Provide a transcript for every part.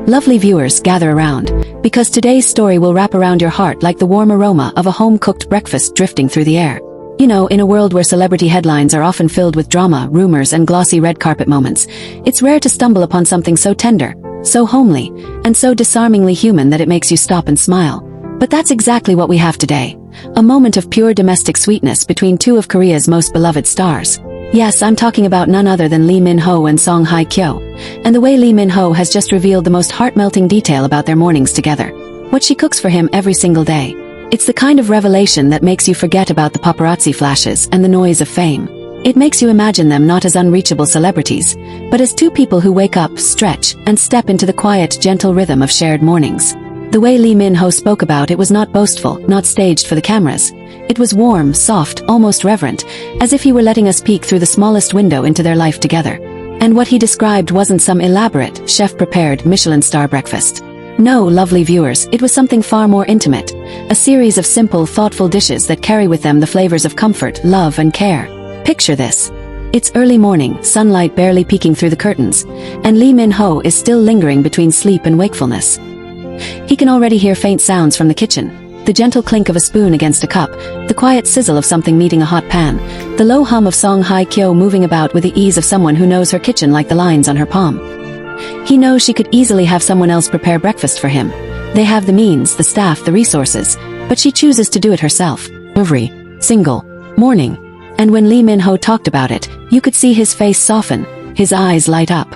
Lovely viewers, gather around, because today's story will wrap around your heart like the warm aroma of a home-cooked breakfast drifting through the air. You know, in a world where celebrity headlines are often filled with drama, rumors, and glossy red carpet moments, it's rare to stumble upon something so tender, so homely, and so disarmingly human that it makes you stop and smile. But that's exactly what we have today. A moment of pure domestic sweetness between two of Korea's most beloved stars. Yes, I'm talking about none other than Lee Min-ho and Hye Kyo. And the way Lee Min-ho has just revealed the most heart-melting detail about their mornings together. What she cooks for him every single day. It's the kind of revelation that makes you forget about the paparazzi flashes and the noise of fame. It makes you imagine them not as unreachable celebrities, but as two people who wake up, stretch, and step into the quiet, gentle rhythm of shared mornings. The way Lee Min-ho spoke about it was not boastful, not staged for the cameras. It was warm, soft, almost reverent, as if he were letting us peek through the smallest window into their life together. And what he described wasn't some elaborate, chef-prepared, Michelin star breakfast. No, lovely viewers, it was something far more intimate. A series of simple, thoughtful dishes that carry with them the flavors of comfort, love, and care. Picture this. It's early morning, sunlight barely peeking through the curtains, and Lee Min-ho is still lingering between sleep and wakefulness. He can already hear faint sounds from the kitchen, the gentle clink of a spoon against a cup, the quiet sizzle of something meeting a hot pan, the low hum of Hye Kyo moving about with the ease of someone who knows her kitchen like the lines on her palm. He knows she could easily have someone else prepare breakfast for him. They have the means, the staff, the resources, but she chooses to do it herself, every single morning. And when Lee Min-ho talked about it, you could see his face soften, his eyes light up.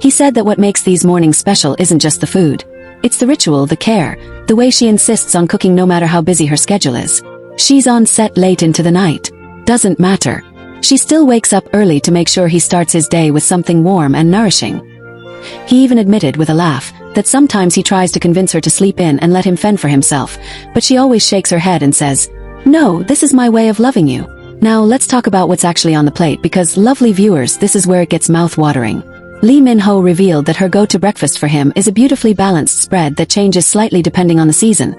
He said that what makes these mornings special isn't just the food. It's the ritual, the care, the way she insists on cooking no matter how busy her schedule is. She's on set late into the night. Doesn't matter. She still wakes up early to make sure he starts his day with something warm and nourishing. He even admitted with a laugh that sometimes he tries to convince her to sleep in and let him fend for himself, but she always shakes her head and says, "No, this is my way of loving you." Now let's talk about what's actually on the plate because, lovely viewers, this is where it gets mouth-watering. Lee Min-ho revealed that her go-to breakfast for him is a beautifully balanced spread that changes slightly depending on the season,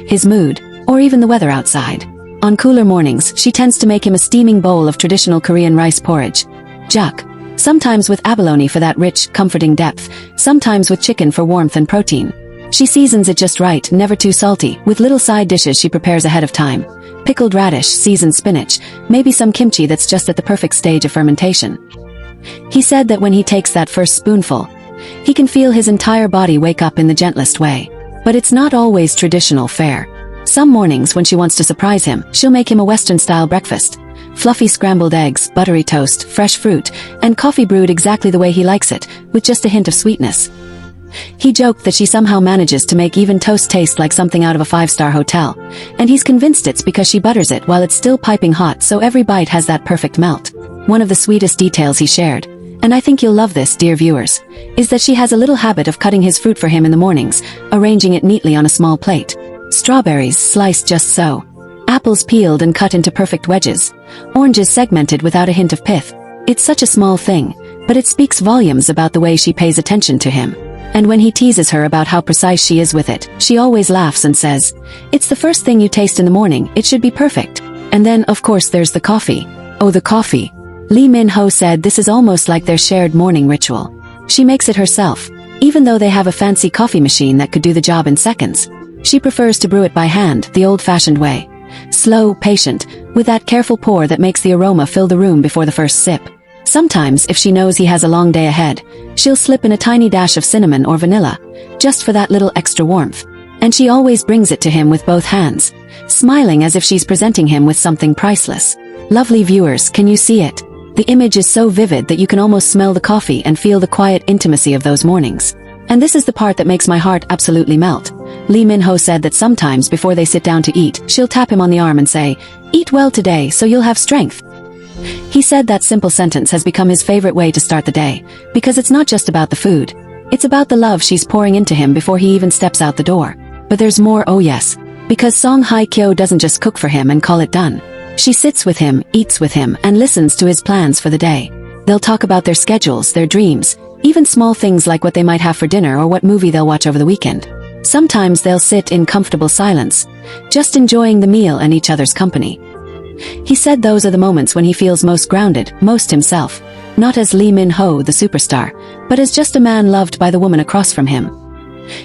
his mood, or even the weather outside. On cooler mornings, she tends to make him a steaming bowl of traditional Korean rice porridge, juk, sometimes with abalone for that rich, comforting depth, sometimes with chicken for warmth and protein. She seasons it just right, never too salty, with little side dishes she prepares ahead of time. Pickled radish, seasoned spinach, maybe some kimchi that's just at the perfect stage of fermentation. He said that when he takes that first spoonful, he can feel his entire body wake up in the gentlest way. But it's not always traditional fare. Some mornings when she wants to surprise him, she'll make him a Western-style breakfast. Fluffy scrambled eggs, buttery toast, fresh fruit, and coffee brewed exactly the way he likes it, with just a hint of sweetness. He joked that she somehow manages to make even toast taste like something out of a five-star hotel, and he's convinced it's because she butters it while it's still piping hot so every bite has that perfect melt. One of the sweetest details he shared, and I think you'll love this, dear viewers, is that she has a little habit of cutting his fruit for him in the mornings, arranging it neatly on a small plate. Strawberries sliced just so. Apples peeled and cut into perfect wedges. Oranges segmented without a hint of pith. It's such a small thing, but it speaks volumes about the way she pays attention to him. And when he teases her about how precise she is with it, she always laughs and says, "It's the first thing you taste in the morning, it should be perfect." And then, of course, there's the coffee. Oh, the coffee. Lee Min-ho said this is almost like their shared morning ritual. She makes it herself, even though they have a fancy coffee machine that could do the job in seconds. She prefers to brew it by hand, the old-fashioned way. Slow, patient, with that careful pour that makes the aroma fill the room before the first sip. Sometimes, if she knows he has a long day ahead, she'll slip in a tiny dash of cinnamon or vanilla, just for that little extra warmth. And she always brings it to him with both hands, smiling as if she's presenting him with something priceless. Lovely viewers, can you see it? The image is so vivid that you can almost smell the coffee and feel the quiet intimacy of those mornings. And this is the part that makes my heart absolutely melt. Lee Min-ho said that sometimes before they sit down to eat, she'll tap him on the arm and say, "Eat well today so you'll have strength." He said that simple sentence has become his favorite way to start the day, because it's not just about the food. It's about the love she's pouring into him before he even steps out the door. But there's more, oh yes. Because Hye Kyo doesn't just cook for him and call it done. She sits with him, eats with him, and listens to his plans for the day. They'll talk about their schedules, their dreams, even small things like what they might have for dinner or what movie they'll watch over the weekend. Sometimes they'll sit in comfortable silence, just enjoying the meal and each other's company. He said those are the moments when he feels most grounded, most himself. Not as Lee Min-ho, the superstar, but as just a man loved by the woman across from him.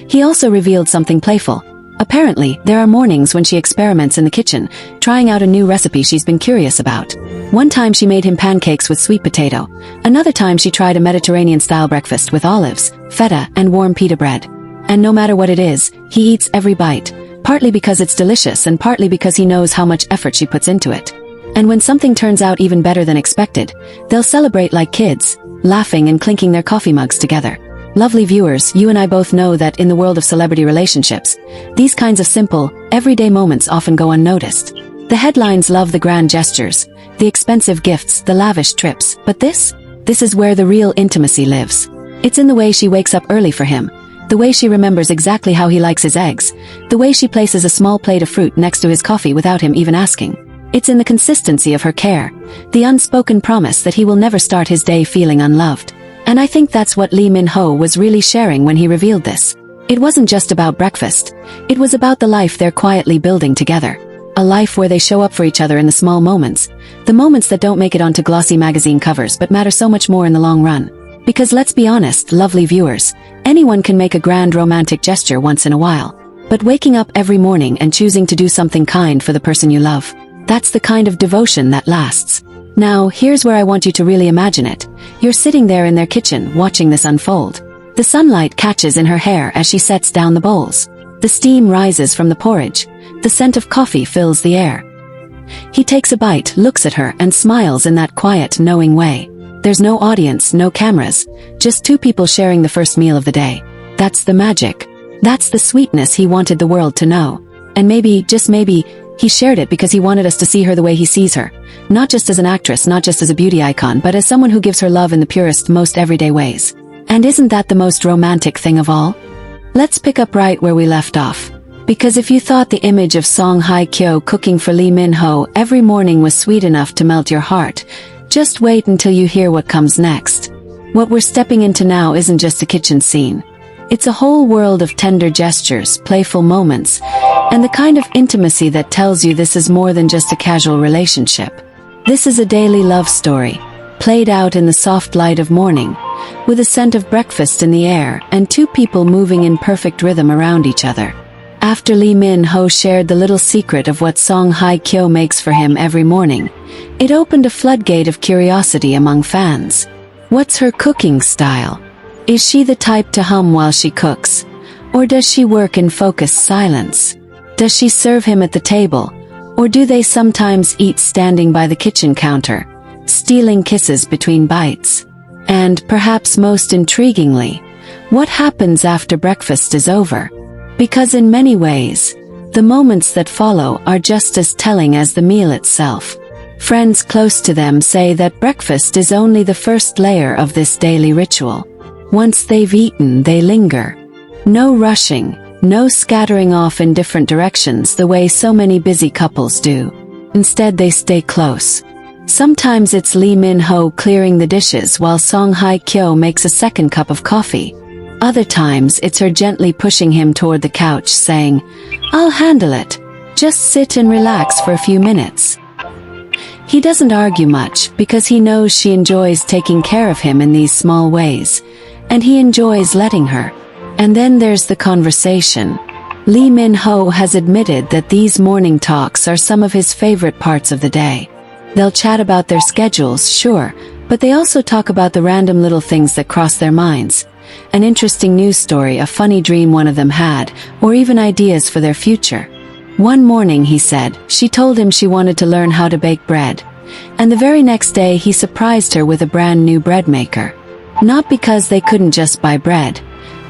He also revealed something playful. Apparently, there are mornings when she experiments in the kitchen, trying out a new recipe she's been curious about. One time she made him pancakes with sweet potato. Another time she tried a Mediterranean-style breakfast with olives, feta, and warm pita bread. And no matter what it is, he eats every bite, partly because it's delicious and partly because he knows how much effort she puts into it. And when something turns out even better than expected, they'll celebrate like kids, laughing and clinking their coffee mugs together. Lovely viewers, you and I both know that in the world of celebrity relationships, these kinds of simple, everyday moments often go unnoticed. The headlines love the grand gestures, the expensive gifts, the lavish trips, but this is where the real intimacy lives. It's in the way she wakes up early for him, the way she remembers exactly how he likes his eggs, the way she places a small plate of fruit next to his coffee without him even asking. It's in the consistency of her care, the unspoken promise that he will never start his day feeling unloved. And I think that's what Lee Min-ho was really sharing when he revealed this. It wasn't just about breakfast. It was about the life they're quietly building together. A life where they show up for each other in the small moments. The moments that don't make it onto glossy magazine covers but matter so much more in the long run. Because let's be honest, lovely viewers, anyone can make a grand romantic gesture once in a while. But waking up every morning and choosing to do something kind for the person you love, that's the kind of devotion that lasts. Now, here's where I want you to really imagine it. You're sitting there in their kitchen, watching this unfold. The sunlight catches in her hair as she sets down the bowls. The steam rises from the porridge. The scent of coffee fills the air. He takes a bite, looks at her, and smiles in that quiet, knowing way. There's no audience, no cameras, just two people sharing the first meal of the day. That's the magic. That's the sweetness he wanted the world to know. And maybe, just maybe, he shared it because he wanted us to see her the way he sees her. Not just as an actress, not just as a beauty icon, but as someone who gives her love in the purest, most everyday ways. And isn't that the most romantic thing of all? Let's pick up right where we left off. Because if you thought the image of Song Hye Kyo cooking for Lee Min-ho every morning was sweet enough to melt your heart, just wait until you hear what comes next. What we're stepping into now isn't just a kitchen scene. It's a whole world of tender gestures, playful moments, and the kind of intimacy that tells you this is more than just a casual relationship. This is a daily love story, played out in the soft light of morning, with a scent of breakfast in the air and two people moving in perfect rhythm around each other. After Lee Min-ho shared the little secret of what Song Hye Kyo makes for him every morning, it opened a floodgate of curiosity among fans. What's her cooking style? Is she the type to hum while she cooks? Or does she work in focused silence? Does she serve him at the table? Or do they sometimes eat standing by the kitchen counter, stealing kisses between bites? And, perhaps most intriguingly, what happens after breakfast is over? Because in many ways, the moments that follow are just as telling as the meal itself. Friends close to them say that breakfast is only the first layer of this daily ritual. Once they've eaten, they linger. No rushing, no scattering off in different directions the way so many busy couples do. Instead, they stay close. Sometimes it's Lee Min-ho clearing the dishes while Song Hye Kyo makes a second cup of coffee. Other times, it's her gently pushing him toward the couch, saying, "I'll handle it. Just sit and relax for a few minutes." He doesn't argue much because he knows she enjoys taking care of him in these small ways, and he enjoys letting her. And then there's the conversation. Lee Min-ho has admitted that these morning talks are some of his favorite parts of the day. They'll chat about their schedules, sure, but they also talk about the random little things that cross their minds. An interesting news story, a funny dream one of them had, or even ideas for their future. One morning, he said, she told him she wanted to learn how to bake bread. And the very next day he surprised her with a brand new bread maker. Not because they couldn't just buy bread,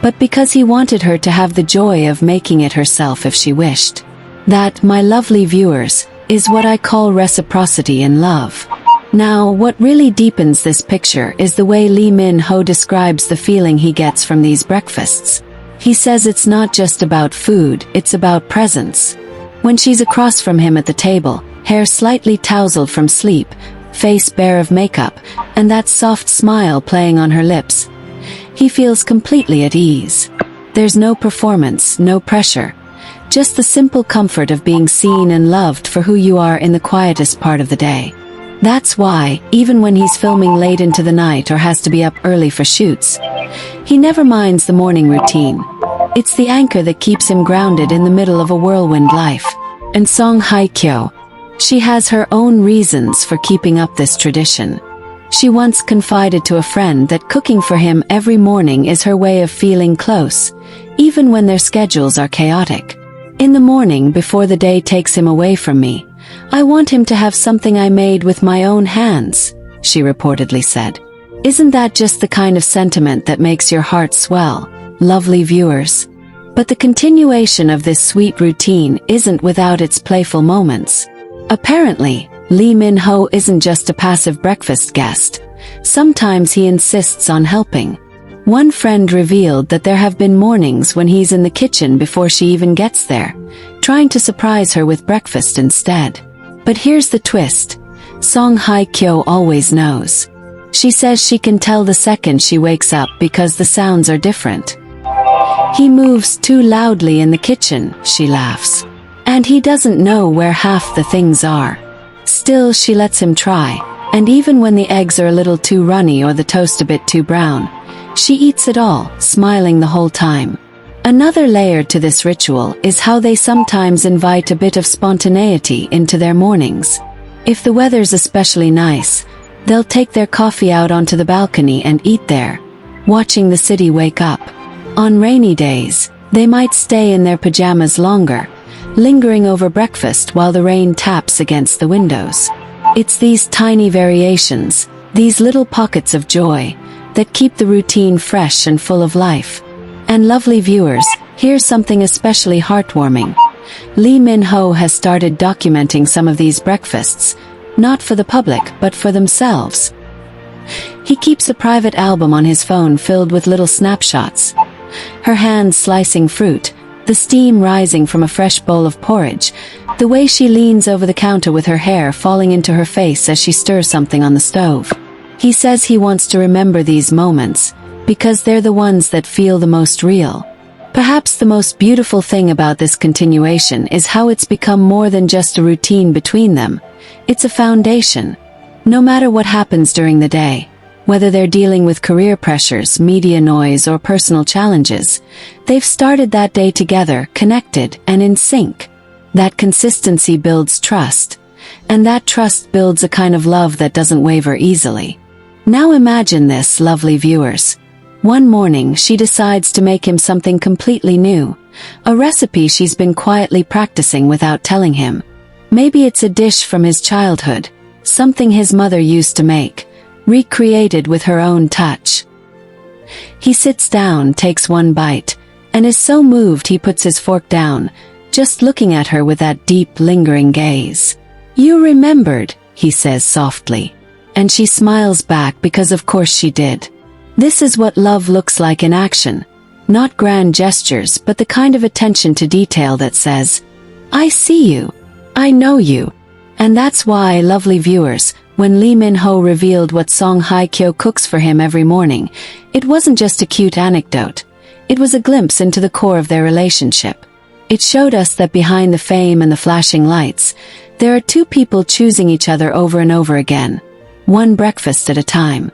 but because he wanted her to have the joy of making it herself if she wished. That, my lovely viewers, is what I call reciprocity in love. Now, what really deepens this picture is the way Lee Min-ho describes the feeling he gets from these breakfasts. He says it's not just about food, it's about presence. When she's across from him at the table, hair slightly tousled from sleep, face bare of makeup, and that soft smile playing on her lips, he feels completely at ease. There's no performance, no pressure, just the simple comfort of being seen and loved for who you are in the quietest part of the day. That's why, even when he's filming late into the night or has to be up early for shoots, he never minds the morning routine. It's the anchor that keeps him grounded in the middle of a whirlwind life. And Song Hye Kyo, she has her own reasons for keeping up this tradition. She once confided to a friend that cooking for him every morning is her way of feeling close, even when their schedules are chaotic. In the morning before the day takes him away from me, I want him to have something I made with my own hands, she reportedly said. Isn't that just the kind of sentiment that makes your heart swell, lovely viewers? But the continuation of this sweet routine isn't without its playful moments. Apparently, Lee Min-ho isn't just a passive breakfast guest. Sometimes he insists on helping. One friend revealed that there have been mornings when he's in the kitchen before she even gets there, trying to surprise her with breakfast instead. But here's the twist. Song Hye Kyo always knows. She says she can tell the second she wakes up because the sounds are different. He moves too loudly in the kitchen, she laughs. And he doesn't know where half the things are. Still, she lets him try, and even when the eggs are a little too runny or the toast a bit too brown, she eats it all, smiling the whole time. Another layer to this ritual is how they sometimes invite a bit of spontaneity into their mornings. If the weather's especially nice, they'll take their coffee out onto the balcony and eat there, watching the city wake up. On rainy days, they might stay in their pajamas longer, lingering over breakfast while the rain taps against the windows. It's these tiny variations, these little pockets of joy, that keep the routine fresh and full of life. And lovely viewers, here's something especially heartwarming. Lee Min-ho has started documenting some of these breakfasts, not for the public but for themselves. He keeps a private album on his phone filled with little snapshots. Her hands slicing fruit, the steam rising from a fresh bowl of porridge, the way she leans over the counter with her hair falling into her face as she stirs something on the stove. He says he wants to remember these moments, because they're the ones that feel the most real. Perhaps the most beautiful thing about this continuation is how it's become more than just a routine between them. It's a foundation. No matter what happens during the day, whether they're dealing with career pressures, media noise, or personal challenges, they've started that day together, connected and in sync. That consistency builds trust, and that trust builds a kind of love that doesn't waver easily. Now imagine this, lovely viewers. One morning she decides to make him something completely new, a recipe she's been quietly practicing without telling him. Maybe it's a dish from his childhood, something his mother used to make, recreated with her own touch. He sits down, takes one bite, and is so moved he puts his fork down, just looking at her with that deep, lingering gaze. "You remembered," he says softly. And she smiles back because of course she did. This is what love looks like in action. Not grand gestures, but the kind of attention to detail that says, "I see you. I know you." And that's why, lovely viewers, when Lee Min-ho revealed what Song Hye Kyo cooks for him every morning, it wasn't just a cute anecdote. It was a glimpse into the core of their relationship. It showed us that behind the fame and the flashing lights, there are two people choosing each other over and over again, one breakfast at a time.